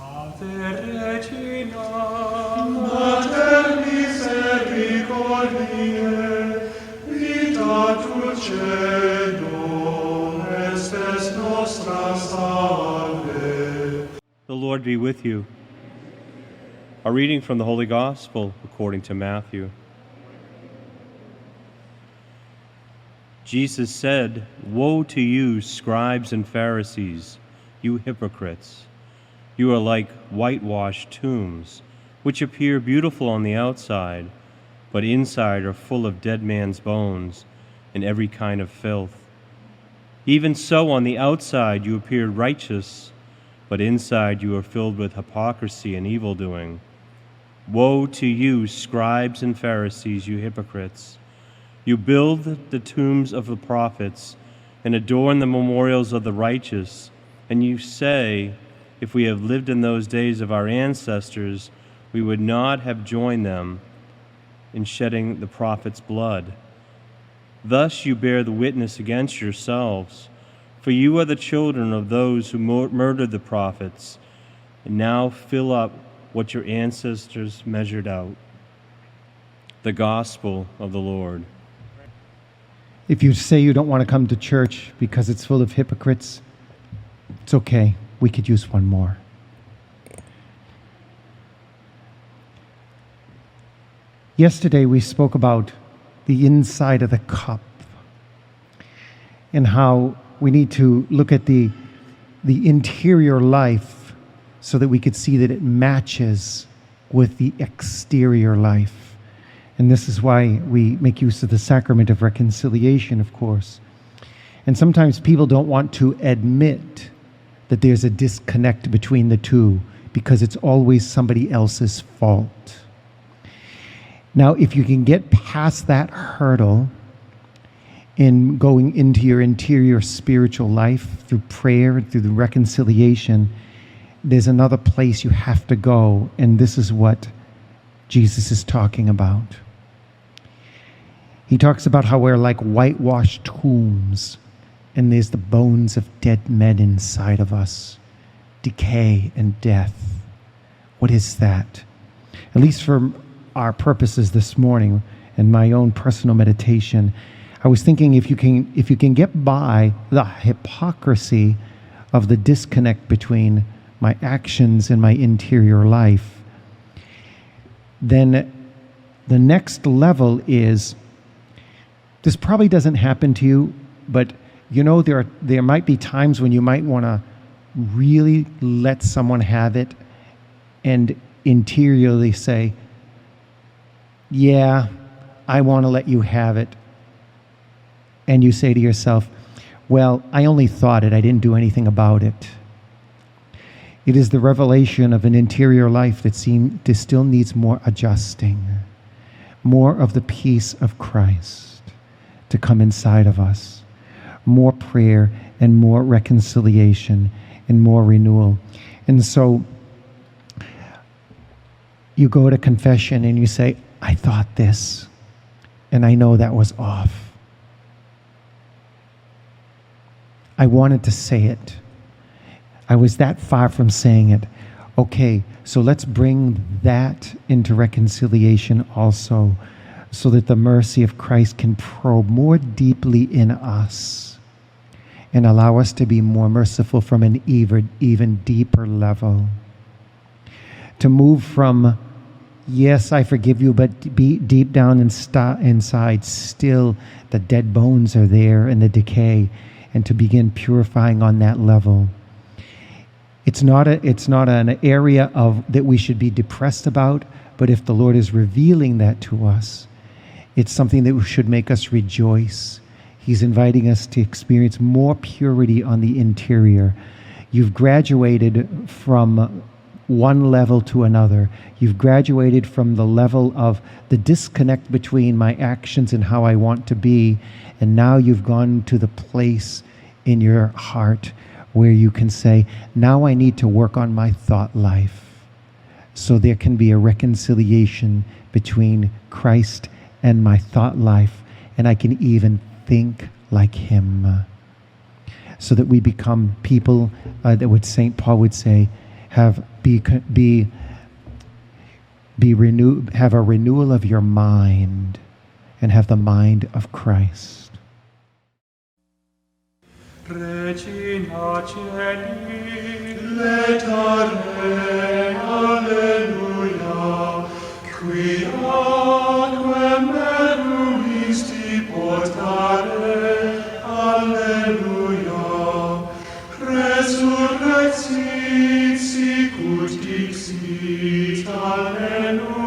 Ave Regina, Mater misericordiae, vita dulcedo, estes nostra salve. The Lord be with you. A reading from the Holy Gospel according to Matthew. Jesus said, "Woe to you, scribes and Pharisees, you hypocrites! You are like whitewashed tombs, which appear beautiful on the outside, but inside are full of dead man's bones and every kind of filth. Even so, on the outside you appear righteous, but inside you are filled with hypocrisy and evildoing. Woe to you, scribes and Pharisees, you hypocrites! You build the tombs of the prophets and adorn the memorials of the righteous, and you say, if we had lived in those days of our ancestors, we would not have joined them in shedding the prophets' blood. Thus you bear the witness against yourselves, for you are the children of those who murdered the prophets, and now fill up what your ancestors measured out." The Gospel of the Lord. If you say you don't want to come to church because it's full of hypocrites, it's okay. We could use one more. Yesterday we spoke about the inside of the cup and how we need to look at the interior life so that we could see that it matches with the exterior life. And this is why we make use of the sacrament of reconciliation, of course. And sometimes people don't want to admit that there's a disconnect between the two because it's always somebody else's fault. Now, if you can get past that hurdle in going into your interior spiritual life through prayer, through the reconciliation, there's another place you have to go, and this is what Jesus is talking about. He talks about how we're like whitewashed tombs, and there's the bones of dead men inside of us, decay and death. What is that? At least for our purposes this morning and my own personal meditation, I was thinking if you can get by the hypocrisy of the disconnect between my actions and my interior life, then the next level is, this probably doesn't happen to you, but you know, there might be times when you might want to really let someone have it and interiorly say, yeah, I want to let you have it. And you say to yourself, well, I only thought it, I didn't do anything about it. It is the revelation of an interior life that still needs more adjusting, more of the peace of Christ to come inside of us. More prayer and more reconciliation and more renewal. And so you go to confession and you say, I thought this, and I know that was off. I wanted to say it. I was that far from saying it. Okay, so let's bring that into reconciliation also, so that the mercy of Christ can probe more deeply in us and allow us to be more merciful from an even deeper level. To move from, yes, I forgive you, but be deep down inside, still the dead bones are there and the decay, and to begin purifying on that level. It's not an area that we should be depressed about, but if the Lord is revealing that to us, it's something that should make us rejoice. He's inviting us to experience more purity on the interior. You've graduated from one level to another. You've graduated from the level of the disconnect between my actions and how I want to be, and now you've gone to the place in your heart where you can say, now I need to work on my thought life, so there can be a reconciliation between Christ and my thought life, and I can even think like him, so that we become people that what St. Paul would say, have a renewal of your mind and have the mind of Christ. Regina Celi, letare, alleluia, qui aquam meruisti portare, alleluia, resurrexit sicut dixit, alleluia.